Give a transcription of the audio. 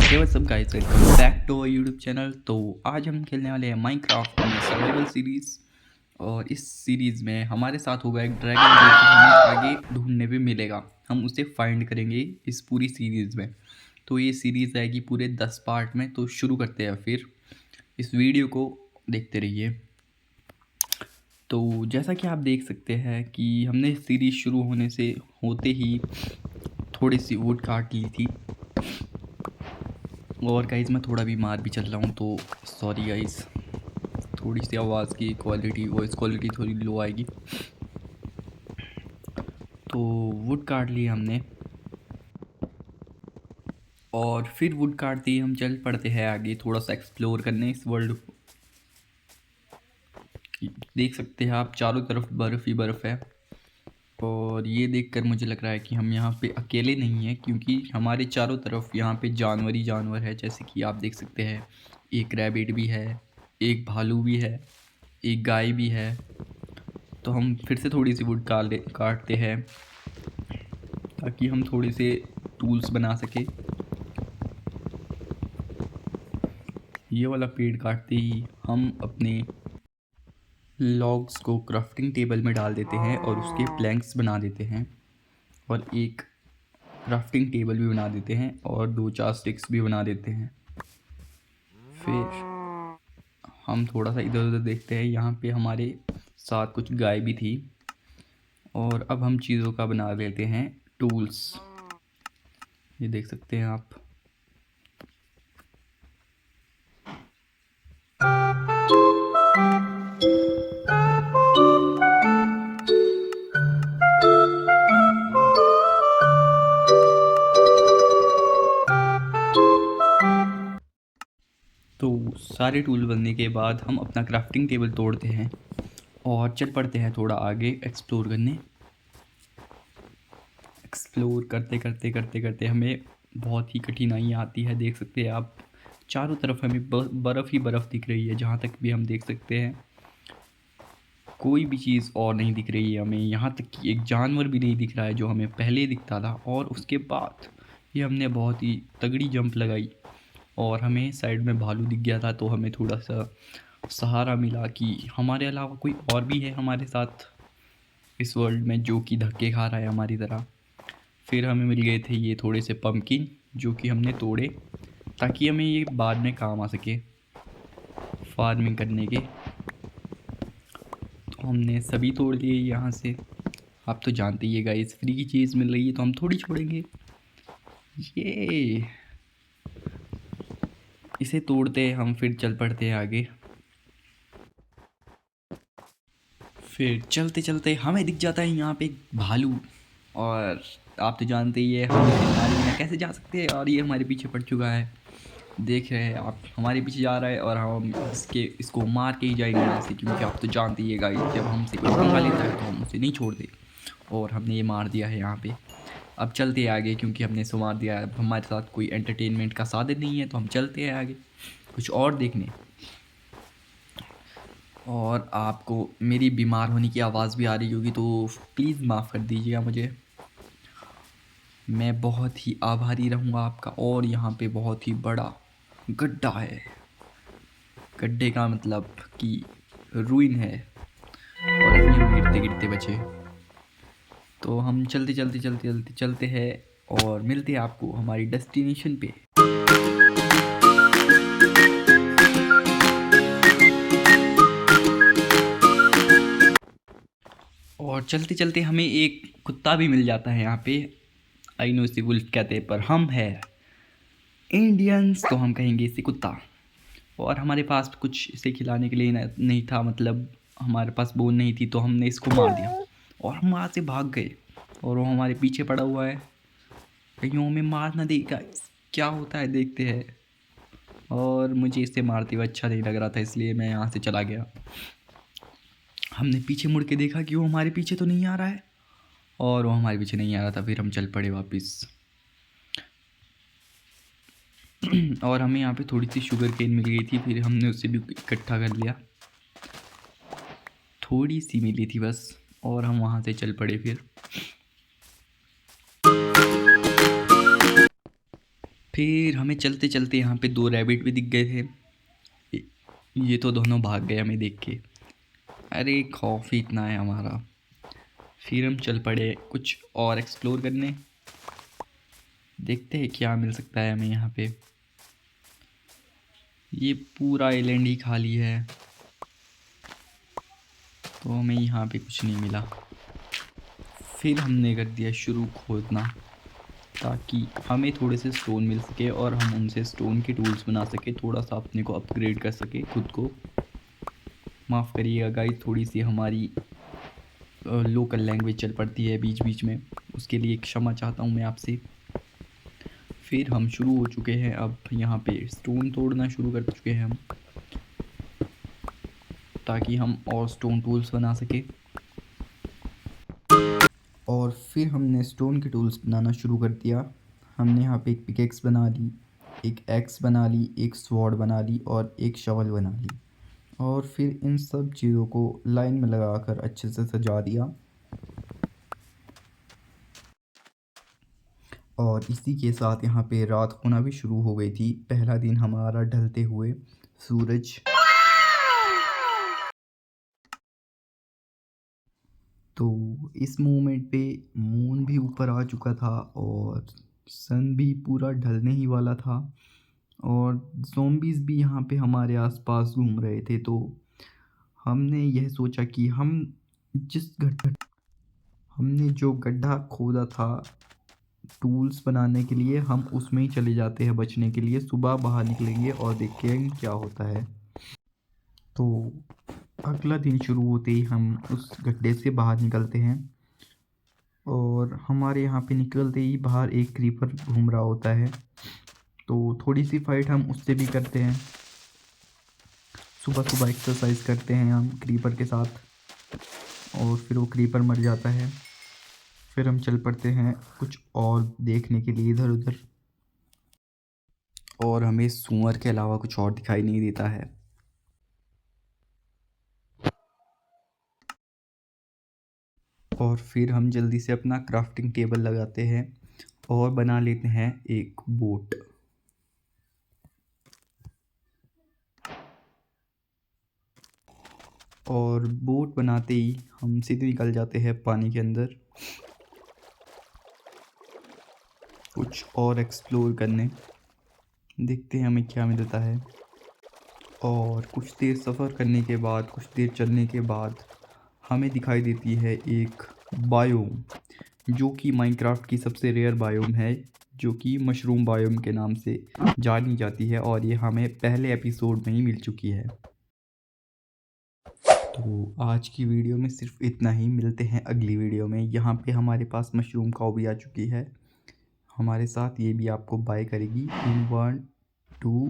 Hey what's up guys, welcome back to our YouTube channel. तो आज हम खेलने वाले हैं माइनक्राफ्ट में सर्वाइवल सीरीज़। और इस सीरीज़ में हमारे साथ होगा एक ड्रैगन जो कि हमें आगे ढूंढने पे मिलेगा। हम उसे फाइंड करेंगे इस पूरी सीरीज़ में। तो ये सीरीज़ आएगी पूरे 10 पार्ट में। तो शुरू करते हैं, फिर इस वीडियो को देखते रहिए। तो जैसा कि आप देख सकते हैं कि हमने सीरीज़ शुरू होने से होते ही थोड़ी सी वुड काट ली थी। और गाइज़ मैं थोड़ा बीमार भी चल रहा हूँ, तो सॉरी गाइज़, थोड़ी सी आवाज़ की क्वालिटी, वॉइस क्वालिटी थोड़ी लो आएगी। तो वुड काट ली हमने, और फिर वुड काटते ही हम चल पड़ते हैं आगे थोड़ा सा एक्सप्लोर करने इस वर्ल्ड को। देख सकते हैं आप, चारों तरफ बर्फ़ ही बर्फ़ है। और ये देखकर मुझे लग रहा है कि हम यहाँ पे अकेले नहीं हैं, क्योंकि हमारे चारों तरफ यहाँ पे जानवर ही जानवर है। जैसे कि आप देख सकते हैं, एक रैबिट भी है, एक भालू भी है, एक गाय भी है। तो हम फिर से थोड़ी सी वुड काटते हैं ताकि हम थोड़े से टूल्स बना सके। ये वाला पेड़ काटते ही हम अपने लॉग्स को क्राफ्टिंग टेबल में डाल देते हैं और उसके प्लैंक्स बना देते हैं, और एक क्राफ्टिंग टेबल भी बना देते हैं और 2-4 स्टिक्स भी बना देते हैं। फिर हम थोड़ा सा इधर उधर देखते हैं, यहाँ पे हमारे साथ कुछ गाय भी थी। और अब हम चीज़ों का बना लेते हैं टूल्स। ये देख सकते हैं आप। तो सारे टूल बनने के बाद हम अपना क्राफ्टिंग टेबल तोड़ते हैं और चल पड़ते हैं थोड़ा आगे एक्सप्लोर करने। एक्सप्लोर करते करते करते करते हमें बहुत ही कठिनाइयाँ आती है। देख सकते हैं आप, चारों तरफ हमें बर्फ़ ही बर्फ़ दिख रही है। जहाँ तक भी हम देख सकते हैं, कोई भी चीज़ और नहीं दिख रही है हमें। यहाँ तक कि एक जानवर भी नहीं दिख रहा है जो हमें पहले दिखता था। और उसके बाद ये हमने बहुत ही तगड़ी जंप लगाई और हमें साइड में भालू दिख गया था। तो हमें थोड़ा सा सहारा मिला कि हमारे अलावा कोई और भी है हमारे साथ इस वर्ल्ड में जो कि धक्के खा रहा है हमारी तरह। फिर हमें मिल गए थे ये थोड़े से पम्पकिन, जो कि हमने तोड़े ताकि हमें ये बाद में काम आ सके फार्मिंग करने के। तो हमने सभी तोड़ लिए यहाँ से। आप तो जानते ही है गाइस, फ्री की चीज़ मिल रही है तो हम थोड़ी छोड़ेंगे। ये इसे तोड़ते हम फिर चल पड़ते हैं आगे। फिर चलते चलते हमें दिख जाता है यहाँ पे एक भालू। और आप तो जानते ही है, हम इसे मारे बिना कैसे जा सकते हैं। और ये हमारे पीछे पड़ चुका है, देख रहे हैं आप, हमारे पीछे जा रहा है। और हम इसको मार के ही जाएंगे यहाँ से, क्योंकि आप तो जानते ही है गाइस, जब हमसे कोई पंगा लेता है तो हम उसे नहीं छोड़ते। और हमने ये मार दिया है यहाँ पे। अब चलते हैं आगे, क्योंकि हमने इसको मार दिया है। अब हमारे साथ कोई एंटरटेनमेंट का साधन नहीं है, तो हम चलते हैं आगे कुछ और देखने। और आपको मेरी बीमार होने की आवाज़ भी आ रही होगी, तो प्लीज़ माफ़ कर दीजिएगा मुझे। मैं बहुत ही आभारी रहूँगा आपका। और यहाँ पे बहुत ही बड़ा गड्ढा है। गड्ढे का मतलब कि रूइन है, और अभी हम गिरते गिरते बचे। तो हम चलते चलते चलते चलते चलते हैं और मिलते हैं आपको हमारी डेस्टिनेशन पे। और चलते चलते हमें एक कुत्ता भी मिल जाता है यहाँ पे। आई नो इसे वुल्फ कहते हैं, पर हम है इंडियंस तो हम कहेंगे इसे कुत्ता। और हमारे पास कुछ इसे खिलाने के लिए नहीं था, मतलब हमारे पास बोन नहीं थी, तो हमने इसको मार दिया और हम वहाँ से भाग गए। और वो हमारे पीछे पड़ा हुआ है, कहीं हमें मार ना देगा। क्या होता है देखते हैं। और मुझे इसे मारते हुए अच्छा नहीं लग रहा था, इसलिए मैं यहाँ से चला गया। हमने पीछे मुड़ के देखा कि वो हमारे पीछे तो नहीं आ रहा है, और वो हमारे पीछे नहीं आ रहा था। फिर हम चल पड़े वापस। और हमें यहाँ पे थोड़ी सी शुगर केन मिल गई थी, फिर हमने उसे भी इकट्ठा कर लिया। थोड़ी सी मिली थी बस, और हम वहाँ से चल पड़े। फिर हमें चलते चलते यहाँ पे 2 रैबिट भी दिख गए थे। ये तो दोनों भाग गए हमें देख के। अरे खौफ ही इतना है हमारा। फिर हम चल पड़े कुछ और एक्सप्लोर करने। देखते हैं क्या मिल सकता है हमें यहाँ पे। ये पूरा आइलैंड ही खाली है, तो हमें यहाँ पे कुछ नहीं मिला। फिर हमने कर दिया शुरू खोदना, ताकि हमें थोड़े से स्टोन मिल सके और हम उनसे स्टोन के टूल्स बना सके, थोड़ा सा अपने को अपग्रेड कर सके खुद को। माफ़ करिएगा गाइस, थोड़ी सी हमारी लोकल लैंग्वेज चल पड़ती है बीच बीच में, उसके लिए क्षमा चाहता हूँ मैं आपसे। फिर हम शुरू हो चुके हैं, अब यहाँ पे स्टोन तोड़ना शुरू कर चुके हैं हम, ताकि हम और स्टोन टूल्स बना सके। और फिर हमने स्टोन के टूल्स बनाना शुरू कर दिया। हमने यहाँ पे एक पिकेक्स बना ली, एक एक्स बना ली, एक स्वॉर्ड बना ली और एक शवल बना ली। और फिर इन सब चीज़ों को लाइन में लगाकर अच्छे से सजा दिया। और इसी के साथ यहाँ पे रात होना भी शुरू हो गई थी। पहला दिन हमारा ढलते हुए सूरज। तो इस मोमेंट पे मून भी ऊपर आ चुका था और सन भी पूरा ढलने ही वाला था। और ज़ॉम्बीज़ भी यहाँ पे हमारे आसपास घूम रहे थे। तो हमने यह सोचा कि हमने जो गड्ढा खोदा था टूल्स बनाने के लिए, हम उसमें ही चले जाते हैं बचने के लिए। सुबह बाहर निकलेंगे और देखेंगे क्या होता है। तो अगला दिन शुरू होते ही हम उस गड्ढे से बाहर निकलते हैं और हमारे यहाँ पे निकलते ही बाहर एक क्रीपर घूम रहा होता है। तो थोड़ी सी फाइट हम उससे भी करते हैं। सुबह सुबह एक्सरसाइज करते हैं हम क्रीपर के साथ और फिर वो क्रीपर मर जाता है। फिर हम चल पड़ते हैं कुछ और देखने के लिए इधर उधर, और हमें सूअर के अलावा कुछ और दिखाई नहीं देता है। और फिर हम जल्दी से अपना क्राफ्टिंग टेबल लगाते हैं और बना लेते हैं एक बोट। और बोट बनाते ही हम सीधे निकल जाते हैं पानी के अंदर कुछ और एक्सप्लोर करने। देखते हैं हमें क्या मिलता है। और कुछ देर सफ़र करने के बाद, कुछ देर चलने के बाद हमें दिखाई देती है एक बायोम, जो कि माइनक्राफ्ट की सबसे रेयर बायोम है, जो कि मशरूम बायोम के नाम से जानी जाती है। और ये हमें पहले एपिसोड में ही मिल चुकी है। तो आज की वीडियो में सिर्फ इतना ही। मिलते हैं अगली वीडियो में। यहाँ पे हमारे पास मशरूम काऊ भी आ चुकी है हमारे साथ, ये भी आपको बाय करेगी इन 1 2